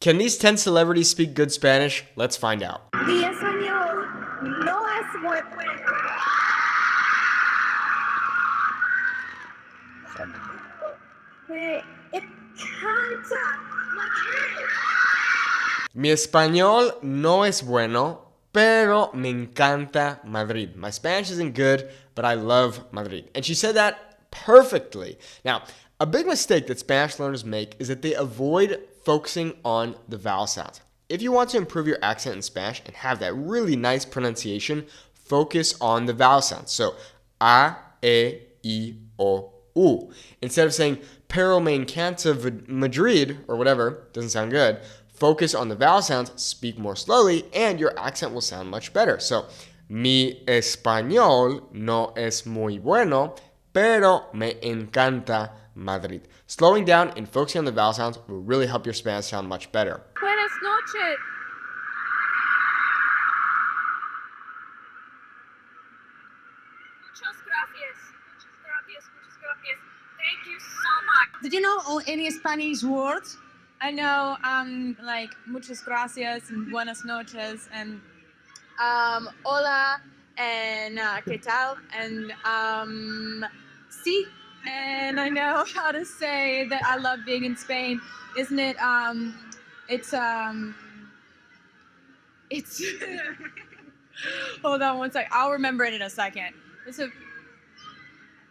Can these 10 celebrities speak good Spanish? Let's find out. Mi español no es muy bueno. Me encanta Madrid. Mi español no es bueno, pero me encanta Madrid. My Spanish isn't good, but I love Madrid. And she said that perfectly. Now, a big mistake that Spanish learners make is that they avoid focusing on the vowel sounds. If you want to improve your accent in Spanish and have that really nice pronunciation, focus on the vowel sounds. So, a, e, I, o, u. Instead of saying, pero me encanta Madrid, or whatever, doesn't sound good, focus on the vowel sounds, speak more slowly, and your accent will sound much better. So, mi español no es muy bueno, pero me encanta Madrid. Slowing down and focusing on the vowel sounds will really help your Spanish sound much better. Buenas noches. Muchas gracias. Muchas gracias. Muchas gracias. Thank you so much. Did you know any Spanish words? I know like muchas gracias and buenas noches and hola and qué tal and sí, and I know how to say that I love being in Spain. Isn't it it's hold on one sec. I'll remember it in a second.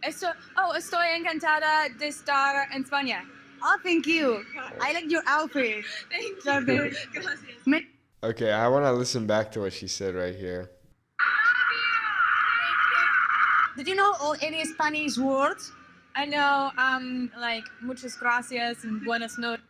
Estoy encantada de estar en España. Oh, thank you. I like your outfit. Thank you. Gracias. Okay, I want to listen back to what she said right here. Did you know any Spanish words? I know like muchas gracias and buenas noches.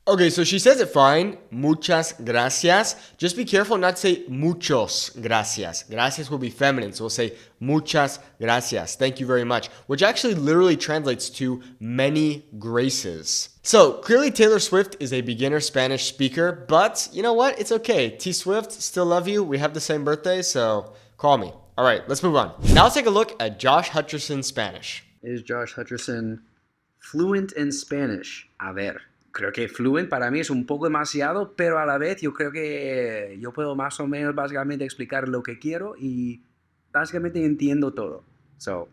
Okay, so she says it fine. Muchas gracias. Just be careful not to say muchos gracias. Gracias will be feminine, so we'll say muchas gracias. Thank you very much, which actually literally translates to many graces. So clearly Taylor Swift is a beginner Spanish speaker, but you know what? It's okay. T Swift, still love you. We have the same birthday, so call me. All right, let's move on. Now let's take a look at Josh Hutcherson's Spanish. Is Josh Hutcherson fluent in Spanish? A ver. Creo que fluent para mí es un poco demasiado, pero a la vez yo creo que yo puedo más o menos básicamente explicar lo que quiero y básicamente entiendo todo. So,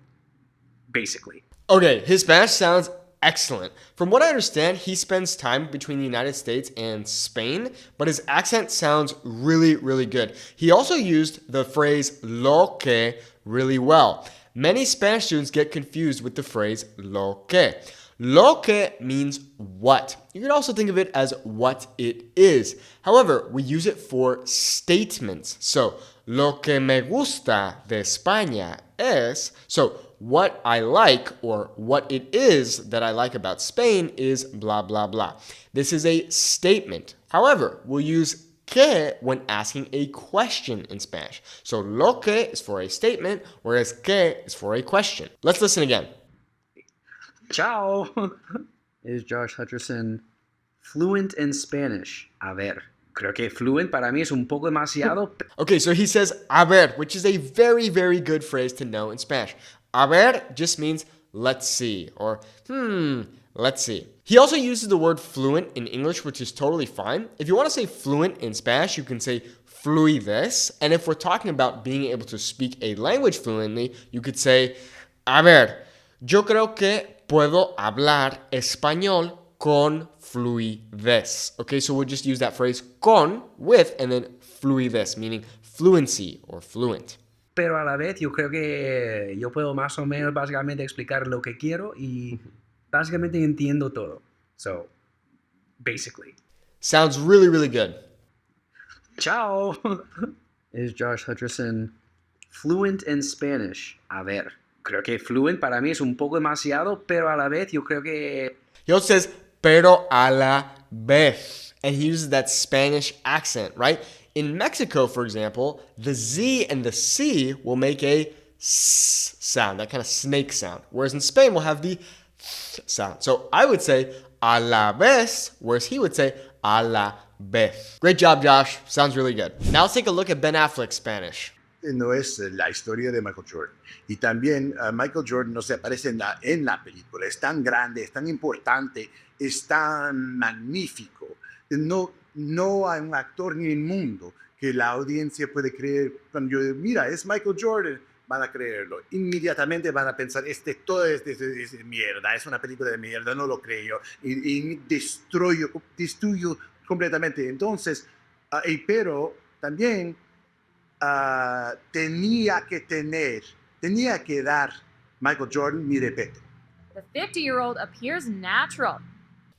basically. Okay, his Spanish sounds excellent. From what I understand, he spends time between the United States and Spain, but his accent sounds really, really good. He also used the phrase lo que really well. Many Spanish students get confused with the phrase lo que. Lo que means what. You can also think of it as what it is. However, we use it for statements. So, lo que me gusta de España es. So, what I like or what it is that I like about Spain is blah, blah, blah. This is a statement. However, we'll use que when asking a question in Spanish. So, lo que is for a statement, whereas que is for a question. Let's listen again. Ciao! Is Josh Hutcherson fluent in Spanish? A ver. Creo que fluent para mí es un poco demasiado. Okay, so he says a ver, which is a very, very good phrase to know in Spanish. A ver just means let's see or let's see. He also uses the word fluent in English, which is totally fine. If you want to say fluent in Spanish, you can say fluidez. And if we're talking about being able to speak a language fluently, you could say, a ver, yo creo que puedo hablar español con fluidez. Okay, so we'll just use that phrase con, with, and then fluidez, meaning fluency or fluent. Pero a la vez yo creo que yo puedo más o menos básicamente explicar lo que quiero y básicamente entiendo todo. So, basically. Sounds really, really good. Ciao! Is Josh Hutcherson fluent in Spanish? A ver. Creo que fluent para mí es un poco demasiado, pero a la vez yo creo que... He also says, pero a la vez. And he uses that Spanish accent, right? In Mexico, for example, the Z and the C will make a S sound, that kind of snake sound. Whereas in Spain, we'll have the th sound. So I would say a la vez, whereas he would say a la vez. Great job, Josh. Sounds really good. Now let's take a look at Ben Affleck's Spanish. No es la historia de Michael Jordan. Y también Michael Jordan no se aparece en la película. Es tan grande, es tan importante, es tan magnífico no hay un actor ni en el mundo que la audiencia puede creer. Cuando yo digo, mira, es Michael Jordan, van a creerlo. Inmediatamente van a pensar, todo es mierda, es una película de mierda, no lo creo. Y destruyo completamente. Entonces, pero también tenía que dar Michael Jordan mi respeto. The 50-year-old appears natural.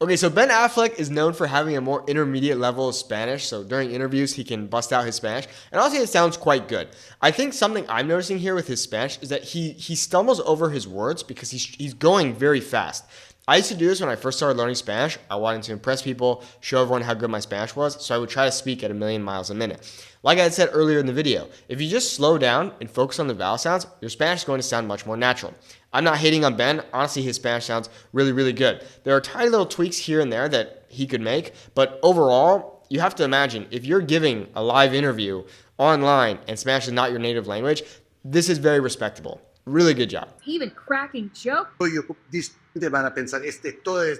Okay, so Ben Affleck is known for having a more intermediate level of Spanish, so during interviews he can bust out his Spanish, and honestly it sounds quite good. I think something I'm noticing here with his Spanish is that he stumbles over his words because he's going very fast. I used to do this when I first started learning Spanish. I wanted to impress people, show everyone how good my Spanish was, so I would try to speak at a million miles a minute. Like I had said earlier in the video, if you just slow down and focus on the vowel sounds, your Spanish is going to sound much more natural. I'm not hating on Ben. Honestly, his Spanish sounds really, really good. There are tiny little tweaks here and there that he could make, but overall, you have to imagine if you're giving a live interview online and Spanish is not your native language, this is very respectable. Really good job. Even cracking jokes. Van a pensar, todo es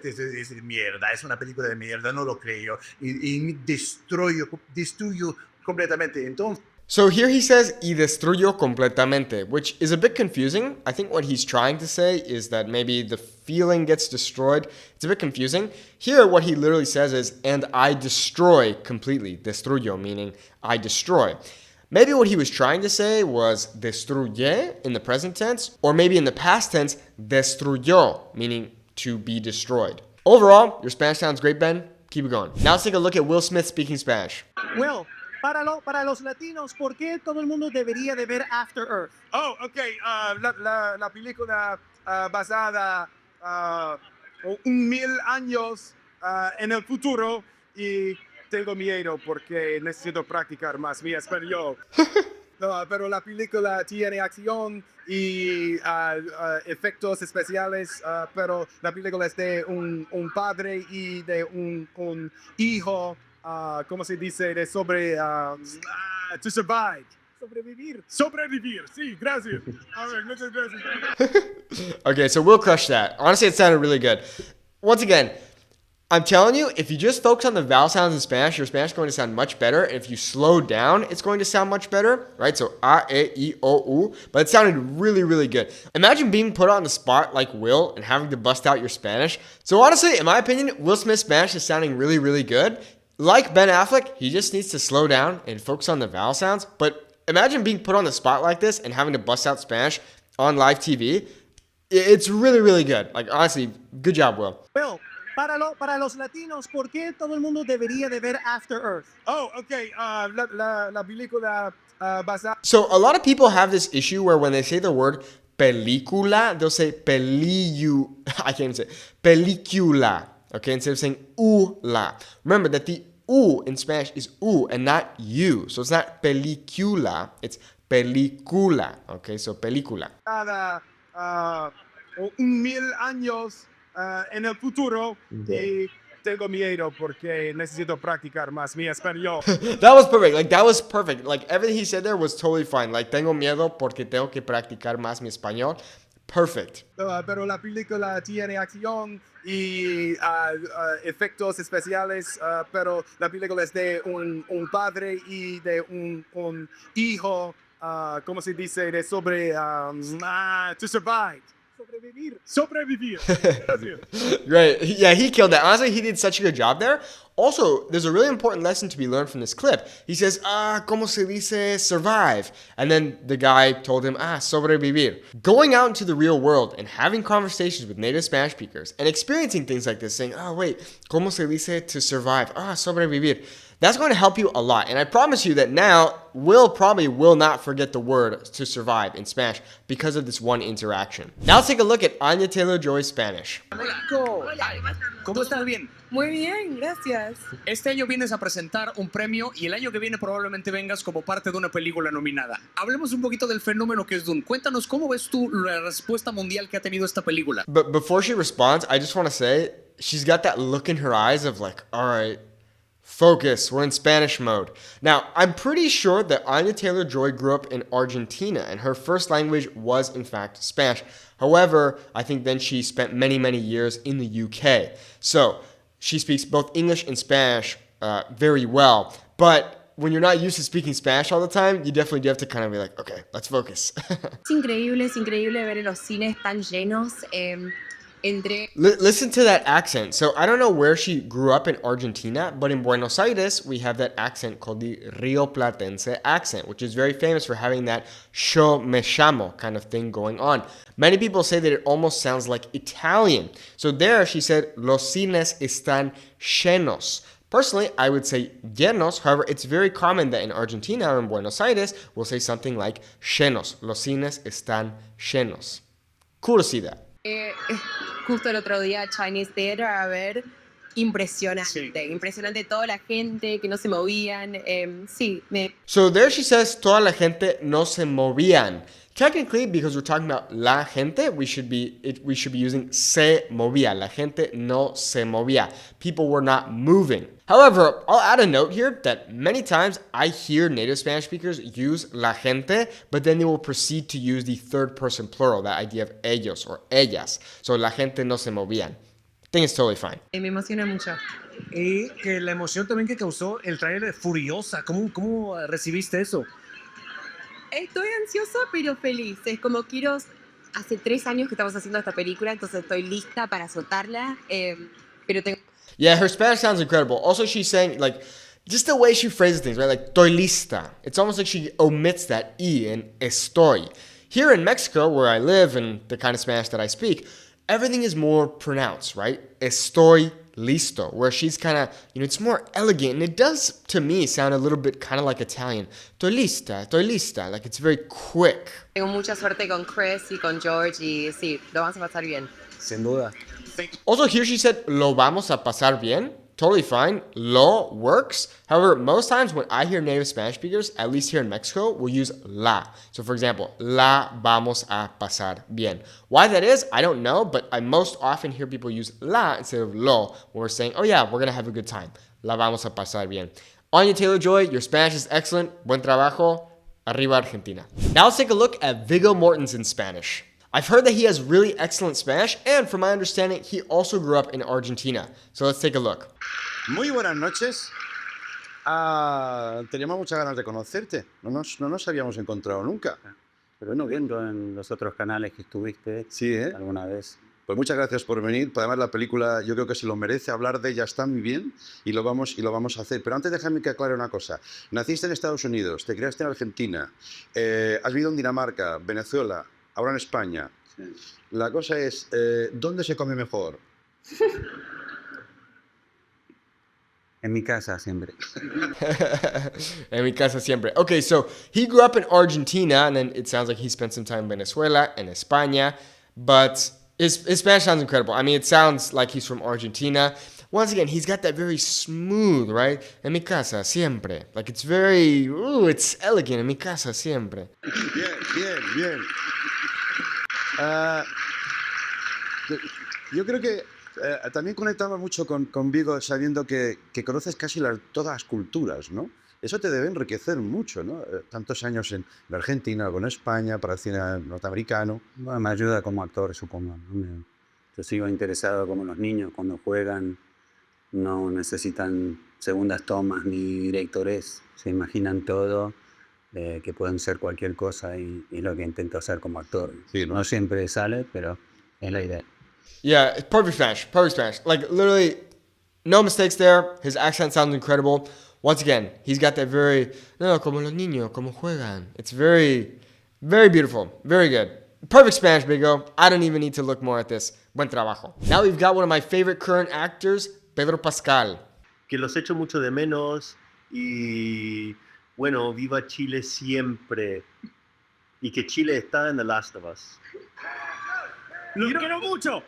mierda, es una película de mierda, no lo creo. Y destruyo completamente. Entonces, So here he says, y destruyo completamente, which is a bit confusing. I think what he's trying to say is that maybe the feeling gets destroyed. It's a bit confusing. Here, what he literally says is, and I destroy completely. Destruyo, meaning I destroy. Maybe what he was trying to say was destruye in the present tense, or maybe in the past tense, destruyó, meaning to be destroyed. Overall, your Spanish sounds great, Ben. Keep it going. Now let's take a look at Will Smith speaking Spanish. Will, para los latinos, ¿por qué todo el mundo debería de ver After Earth? Oh, ok. La película basada 1000 años en el futuro y tengo miedo porque necesito practicar más mi español. No, pero la película tiene acción y efectos especiales, pero la película es de un padre y de un hijo, ¿cómo se dice? De to survive. Sobrevivir, sí, gracias. A ver, muchas gracias. Okay, so Will crushed that. Honestly, it sounded really good. Once again, I'm telling you, if you just focus on the vowel sounds in Spanish, your Spanish is going to sound much better. And if you slow down, it's going to sound much better, right? So, a, e, I, o, u. But it sounded really, really good. Imagine being put on the spot like Will and having to bust out your Spanish. So, honestly, in my opinion, Will Smith's Spanish is sounding really, really good. Like Ben Affleck, he just needs to slow down and focus on the vowel sounds. But imagine being put on the spot like this and having to bust out Spanish on live TV. It's really, really good. Like, honestly, good job, Will. Will, para los latinos, ¿por qué todo el mundo debería de ver After Earth? Oh, ok. La película basada. So a lot of people have this issue where when they say the word película, they'll say I can't even say película, okay, instead of saying la. Remember that the u in Spanish is u and not u, so it's not película, it's película, okay, so película. 1000 años en el futuro y tengo miedo porque necesito practicar más mi español. That was perfect. Like, that was perfect. Like, everything he said there was totally fine. Like, tengo miedo porque tengo que practicar más mi español. Perfect. Pero la película tiene acción y efectos especiales, pero la película es de un padre y de un hijo, ¿cómo se dice? De to survive. Sobrevivir. Right. Yeah, he killed that. Honestly, he did such a good job there. Also, there's a really important lesson to be learned from this clip. He says, ¿cómo se dice survive? And then the guy told him, sobrevivir. Going out into the real world and having conversations with native Spanish speakers and experiencing things like this, saying, wait, ¿cómo se dice to survive? Sobrevivir. That's going to help you a lot. And I promise you that now, Will probably will not forget the word to survive in Spanish because of this one interaction. Now let's take a look at Anya Taylor-Joy's Spanish. ¿Cómo estás? Bien. Muy bien, gracias. Este año vienes a presentar un premio y el año que viene probablemente vengas como parte de una película nominada. Hablemos un poquito del fenómeno que es Dune. Cuéntanos cómo ves tú la respuesta mundial que ha tenido esta película. But before she responds, I just want to say, she's got that look in her eyes of like, all right, focus, we're in Spanish mode. Now, I'm pretty sure that Anya Taylor-Joy grew up in Argentina and her first language was in fact Spanish. However, I think then she spent many, many years in the UK. So, she speaks both English and Spanish very well. But when you're not used to speaking Spanish all the time, you definitely do have to kind of be like, okay, let's focus. Es increíble ver los cines tan llenos. Entre Listen to that accent. So I don't know where she grew up in Argentina, but in Buenos Aires, we have that accent called the Rio Platense accent, which is very famous for having that yo me llamo kind of thing going on. Many people say that it almost sounds like Italian. So there she said, los cines están llenos. Personally, I would say llenos. However, it's very common that in Argentina or in Buenos Aires, we'll say something like llenos. Los cines están llenos. Cool to see that. justo el otro día Chinese Theater a ver, impresionante, impresionante toda la gente que no se movían, sí, So there she says, toda la gente no se movían. Technically, because we're talking about la gente, we should be using se movía. La gente no se movía. People were not moving. However, I'll add a note here that many times I hear native Spanish speakers use la gente, but then they will proceed to use the third person plural, that idea of ellos or ellas. So la gente no se movían. I think it's totally fine. me emociona mucho. Y que la emoción también que causó el tráiler de Furiosa. ¿Cómo recibiste eso? Estoy ansiosa pero feliz, es como quiero, hace 3 años que estamos haciendo esta película, entonces estoy lista para soltarla, pero tengo... Yeah, her Spanish sounds incredible. Also, she's saying, like, just the way she phrases things, right? Like, estoy lista. It's almost like she omits that E in estoy. Here in Mexico, where I live and the kind of Spanish that I speak, everything is more pronounced, right? Estoy listo, where she's kind of, it's more elegant. And it does, to me, sound a little bit kind of like Italian. Estoy lista. Like, it's very quick. Tengo mucha suerte con Chris y con George y sí, lo vamos a pasar bien. Sin duda. Also, here she said, lo vamos a pasar bien. Totally fine. Lo works. However, most times when I hear native Spanish speakers, at least here in Mexico, we'll use la. So for example, la vamos a pasar bien. Why that is, I don't know, but I most often hear people use la instead of lo when we're saying, oh yeah, we're going to have a good time. La vamos a pasar bien. Anya Taylor-Joy, your Spanish is excellent. Buen trabajo. Arriba Argentina. Now let's take a look at Viggo Mortensen Spanish. I've heard that he has really excellent Spanish, and from my understanding, he also grew up in Argentina. So let's take a look. Muy buenas noches. Teníamos muchas ganas de conocerte. No nos habíamos encontrado nunca. Pero no viendo en los otros canales que estuviste Sí, ¿eh? alguna vez. Pues muchas gracias por venir. Además, la película yo creo que se lo merece. Hablar de ella está muy bien y lo vamos a hacer. Pero antes déjame que aclare una cosa. Naciste en Estados Unidos, te criaste en Argentina, has vivido en Dinamarca, Venezuela, ahora en España. Sí. La cosa es, ¿dónde se come mejor? En mi casa siempre. En mi casa siempre. Okay, so he grew up in Argentina, and then it sounds like he spent some time in Venezuela and España, but his Spanish sounds incredible. I mean, it sounds like he's from Argentina. Once again, he's got that very smooth, right? En mi casa siempre. Like, it's very, it's elegant. En mi casa siempre. Bien. Yo creo que también conectamos mucho con Viggo sabiendo que conoces casi todas las culturas, ¿no? Eso te debe enriquecer mucho, ¿no? Tantos años en Argentina, luego en España, para el cine norteamericano. Bueno, me ayuda como actor, supongo, ¿no? Yo sigo interesado como los niños cuando juegan, no necesitan segundas tomas ni directores, se imaginan todo, que pueden ser cualquier cosa y lo que intento hacer como actor. Sí, ¿no? No siempre sale, pero es la idea. Yeah, it's perfect Spanish. Like, literally, no mistakes there. His accent sounds incredible. Once again, he's got that very, como los niños, como juegan. It's very, very beautiful. Very good. Perfect Spanish, Viggo. I don't even need to look more at this. Buen trabajo. Now we've got one of my favorite current actors, Pedro Pascal. Que los echo mucho de menos y, bueno, viva Chile siempre. Y que Chile está en The Last of Us. ¡Lo quiero mucho!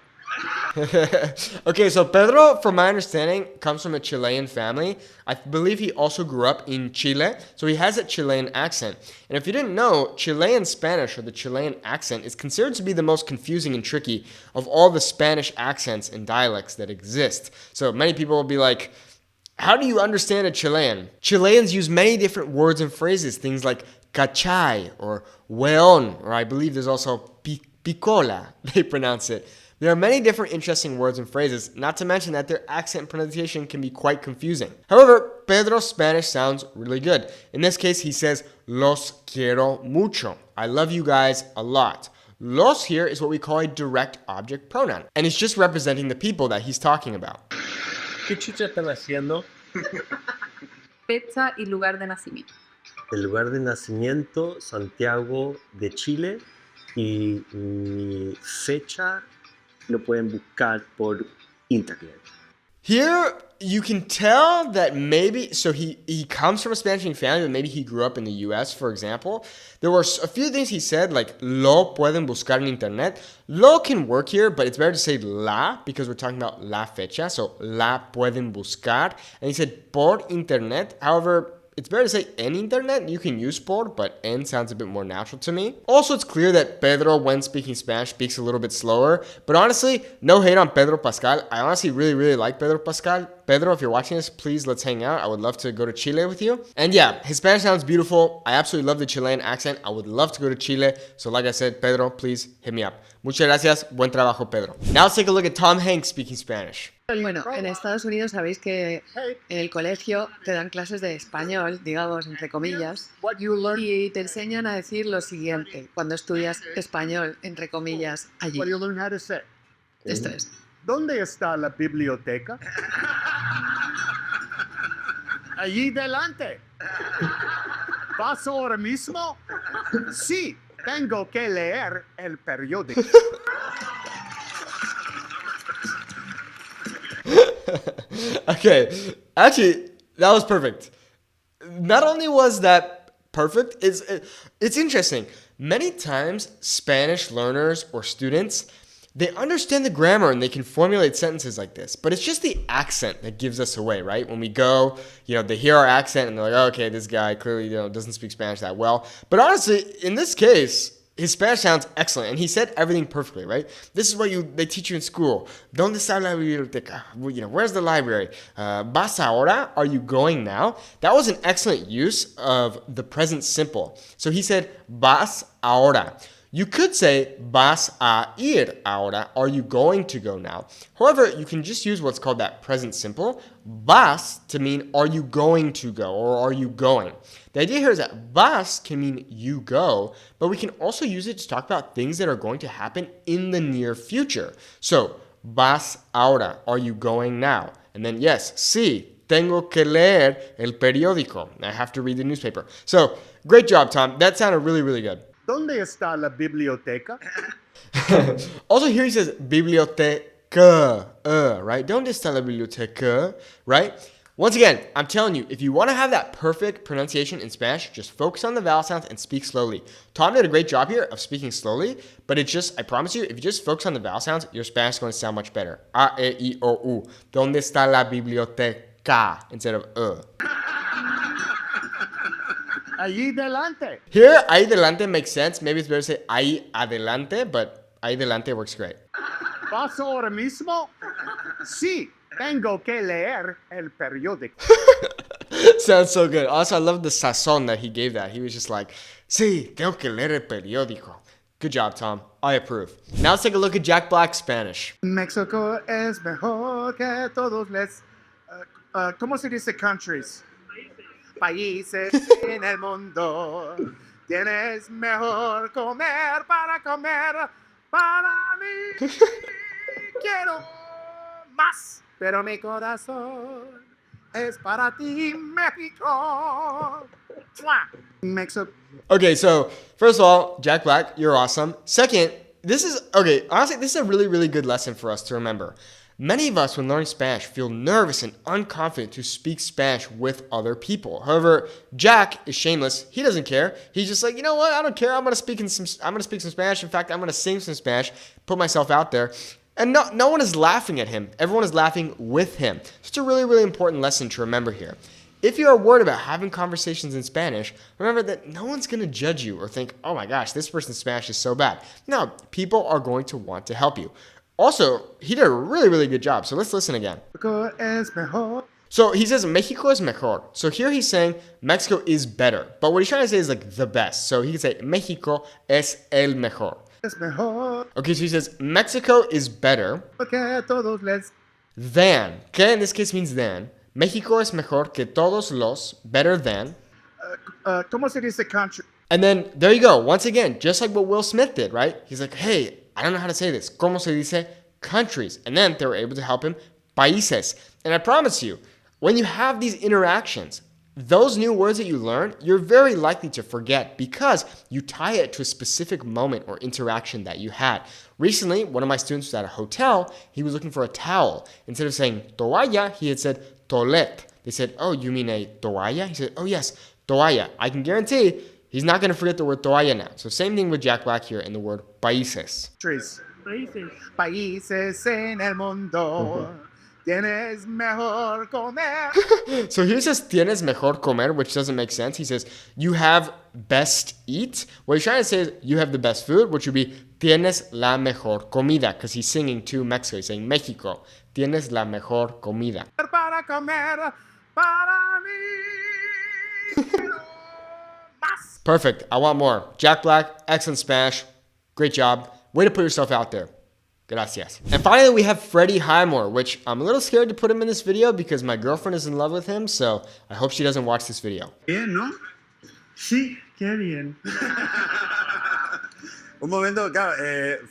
Okay, so Pedro, from my understanding, comes from a Chilean family. I believe he also grew up in Chile, so he has a Chilean accent. And if you didn't know, Chilean Spanish, or the Chilean accent, is considered to be the most confusing and tricky of all the Spanish accents and dialects that exist. So many people will be like, how do you understand a Chilean? Chileans use many different words and phrases, things like cachai or weón, or I believe there's also picola, they pronounce it. There are many different interesting words and phrases, not to mention that their accent and pronunciation can be quite confusing. However, Pedro's Spanish sounds really good. In this case, he says, los quiero mucho. I love you guys a lot. Los here is what we call a direct object pronoun, and it's just representing the people that he's talking about. ¿Qué chucha están haciendo? Fecha y lugar de nacimiento. El lugar de nacimiento, Santiago de Chile, y mi fecha lo pueden buscar por internet. Here, you can tell that maybe, so he comes from a Spanish-speaking family, but maybe he grew up in the US, for example. There were a few things he said, like, lo pueden buscar en internet. Lo can work here, but it's better to say la, because we're talking about la fecha, so la pueden buscar. And he said por internet. However, it's better to say en internet. You can use por, but en sounds a bit more natural to me. Also, it's clear that Pedro, when speaking Spanish, speaks a little bit slower. But honestly, no hate on Pedro Pascal. I honestly really, really like Pedro Pascal. Pedro, if you're watching this, please let's hang out. I would love to go to Chile with you. And yeah, his Spanish sounds beautiful. I absolutely love the Chilean accent. I would love to go to Chile. So like I said, Pedro, please hit me up. Muchas gracias. Buen trabajo, Pedro. Now let's take a look at Tom Hanks speaking Spanish. Bueno, en Estados Unidos sabéis que en el colegio te dan clases de español, digamos, entre comillas, y te enseñan a decir lo siguiente cuando estudias español, entre comillas, allí. What do you learn how to say? Esto es. ¿Dónde está la biblioteca? Allí delante. ¿Vas ahora mismo? Sí, tengo que leer el periódico. Okay, actually, that was perfect. Not only was that perfect, it's interesting. Many times, Spanish learners or students, they understand the grammar and they can formulate sentences like this, but it's just the accent that gives us away, right? When we go, they hear our accent and they're like, oh, okay, this guy clearly, doesn't speak Spanish that well. But honestly, in this case, his Spanish sounds excellent, and he said everything perfectly, right? This is what they teach you in school. ¿Dónde está la biblioteca? Where's the library? ¿Vas ahora? Are you going now? That was an excellent use of the present simple. So he said, vas ahora. You could say, vas a ir ahora. Are you going to go now? However, you can just use what's called that present simple, vas, to mean, are you going to go, or are you going? The idea here is that vas can mean you go, but we can also use it to talk about things that are going to happen in the near future. So, vas ahora. Are you going now? And then, yes, sí, tengo que leer el periódico. I have to read the newspaper. So, great job, Tom. That sounded really, really good. ¿Dónde está la biblioteca? Also, here he says biblioteca, right? ¿Dónde está la biblioteca, right? Once again, I'm telling you, if you want to have that perfect pronunciation in Spanish, just focus on the vowel sounds and speak slowly. Tom did a great job here of speaking slowly, but I promise you, if you just focus on the vowel sounds, your Spanish is going to sound much better. A, E, I, O, U. ¿Dónde está la biblioteca? Instead of Allí delante. Here, ahí delante makes sense. Maybe it's better to say ahí adelante, but ahí delante works great. ¿Vas ahora mismo? Sí, tengo que leer el periódico. Sounds so good. Also, I love the sazón that he gave that. He was just like, sí, tengo que leer el periódico. Good job, Tom. I approve. Now let's take a look at Jack Black's Spanish. México es mejor que todos los... ¿Cómo se dice countries? Países en el mundo. Tienes mejor comer para mí. Quiero más, pero mi corazón es para ti, México. México. Okay, so first of all, Jack Black, you're awesome. Second, honestly, this is a really, really good lesson for us to remember. Many of us, when learning Spanish, feel nervous and unconfident to speak Spanish with other people. However, Jack is shameless. He doesn't care. He's just like, you know what? I don't care. I'm gonna speak some Spanish. In fact, I'm gonna sing some Spanish, put myself out there. And no one is laughing at him. Everyone is laughing with him. It's a really, really important lesson to remember here. If you are worried about having conversations in Spanish, remember that no one's going to judge you or think, oh my gosh, this person's Spanish is so bad. No, people are going to want to help you. Also, he did a really, really good job. So let's listen again. México es mejor. So he says Mexico es mejor. So here he's saying Mexico is better. But what he's trying to say is like the best. So he can say Mexico es el mejor. Es mejor Okay, so he says Mexico is better que a todos les... than. Que in this case means than. Mexico es mejor que todos los, better than. ¿Cómo se dice country? And then there you go. Once again, just like what Will Smith did, right? He's like, hey, I don't know how to say this. ¿Cómo se dice? Countries. And then they were able to help him. Países. And I promise you, when you have these interactions, those new words that you learn, you're very likely to forget because you tie it to a specific moment or interaction that you had. Recently, one of my students was at a hotel. He was looking for a towel. Instead of saying toalla, he had said toilet. They said, oh, you mean a toalla? He said, oh, yes, toalla. I can guarantee he's not going to forget the word toalla now. So same thing with Jack Black here in the word países. Países en el mundo. Tienes mejor comer. So here says tienes mejor comer, which doesn't make sense. He says you have best eat. What he's trying to say is you have the best food, which would be tienes la mejor comida, because he's singing to Mexico. He's saying Mexico, tienes la mejor comida. Para comer, para mí. Perfect. I want more. Jack Black, excellent Spanish. Great job. Way to put yourself out there. Gracias. And finally, we have Freddie Highmore, which I'm a little scared to put him in this video because my girlfriend is in love with him, so I hope she doesn't watch this video. Bien, ¿no? Sí, qué bien. Un momento, claro,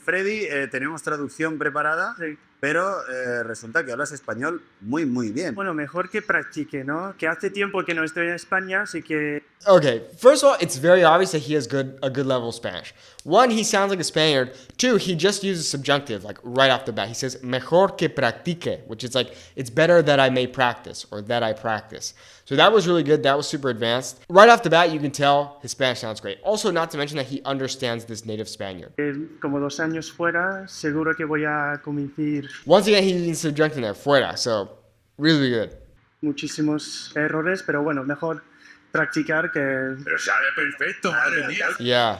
Freddy, tenemos traducción preparada, sí. Pero resulta que hablas español muy, muy bien. Bueno, mejor que practique, ¿no? Que hace tiempo que no estoy en España, así que... Okay, first of all, it's very obvious that he has a good level of Spanish. One, he sounds like a Spaniard. Two, he just uses subjunctive, like right off the bat. He says, mejor que practique, which is like, it's better that I may practice, or that I practice. So that was really good. That was super advanced. Right off the bat, you can tell his Spanish sounds great. Also, not to mention that he understands this native Spaniard. Como 2 años fuera, seguro que voy a convivir. Once again, he's using subjunctive there, fuera. So, really good. Muchísimos errores, pero bueno, mejor practicar que... Pero sabe perfecto, madre mía. Yeah,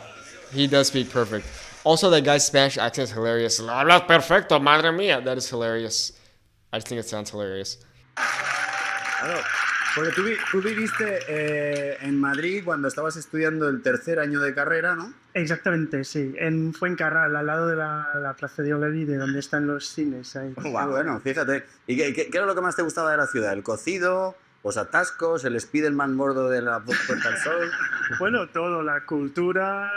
he does speak perfect. Also, that guy's Spanish accent is hilarious. Hablas perfecto, madre mía. That is hilarious. I just think it sounds hilarious. Claro, porque tú viviste en Madrid cuando estabas estudiando el 3er año de carrera, ¿no? Exactamente, sí. En Fuencarral, al lado de la Plaza de Olevide, donde están los cines. Ahí. Bueno, fíjate. ¿Y qué era lo que más te gustaba de la ciudad? ¿El cocido? ¿Los atascos? ¿El Spiderman gordo de la Puerta del Sol? Bueno, todo. La cultura,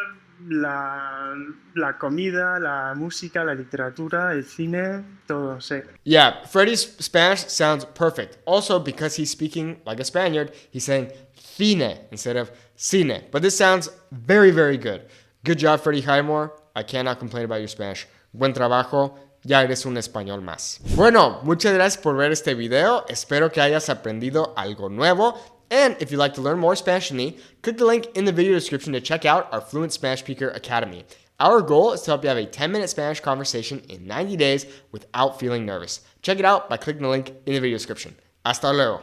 la comida, la música, la literatura, el cine, todo, sí. Yeah, Freddie's Spanish sounds perfect. Also, because he's speaking like a Spaniard, he's saying cine instead of cine. But this sounds very, very good. Good job, Freddie Highmore. I cannot complain about your Spanish. Buen trabajo. Ya eres un español más. Bueno, muchas gracias por ver este video. Espero que hayas aprendido algo nuevo. And if you'd like to learn more Spanish than me, click the link in the video description to check out our Fluent Spanish Speaker Academy. Our goal is to help you have a 10-minute Spanish conversation in 90 days without feeling nervous. Check it out by clicking the link in the video description. Hasta luego.